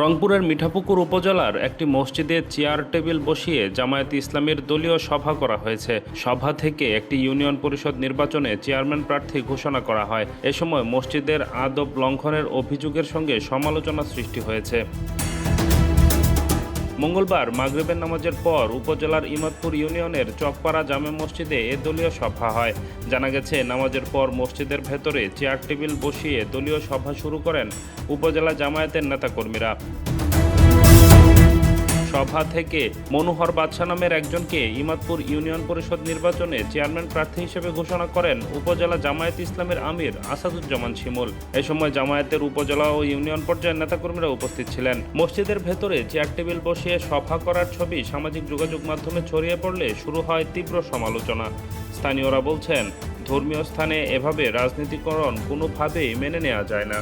রংপুরের মিঠাপুকুর উপজেলার একটি মসজিদে চেয়ার টেবিল বসিয়ে জামায়াতে ইসলামীর দলীয় সভা করা হয়েছে। সভা থেকে একটি ইউনিয়ন পরিষদ নির্বাচনে চেয়ারম্যান প্রার্থী ঘোষণা করা হয়। এ সময় মসজিদের আদব লঙ্ঘনের অভিযোগের সঙ্গে সমালোচনা সৃষ্টি হয়েছে। মঙ্গলবার মাগরিবের নামাজের পর উপজেলার ইমাদপুর ইউনিয়নের চকপাড়া জামে মসজিদে এ দলীয় সভা হয়। জানা গেছে, নামাজের পর মসজিদের ভেতরে চেয়ার টেবিল বসিয়ে দলীয় সভা শুরু করেন উপজেলা জামায়াতের নেতাকর্মীরা। সভা থেকে মনোহর বাদশা নামের একজনকে ইমাদপুর ইউনিয়ন পরিষদ নির্বাচনে চেয়ারম্যান প্রার্থী হিসেবে ঘোষণা করেন উপজেলা জামায়াত ইসলামের আমির আসাদুজ্জামান শিমুল। এ সময় জামায়াতের উপজেলা ও ইউনিয়ন পর্যায়ের নেতাকর্মীরা উপস্থিত ছিলেন। মসজিদের ভেতরে চেয়ার টেবিল বসিয়ে সভা করার ছবি সামাজিক যোগাযোগ মাধ্যমে ছড়িয়ে পড়লে শুরু হয় তীব্র সমালোচনা। স্থানীয়রা বলছেন, ধর্মীয় স্থানে এভাবে রাজনীতিকরণ কোনোভাবেই মেনে নেওয়া যায় না।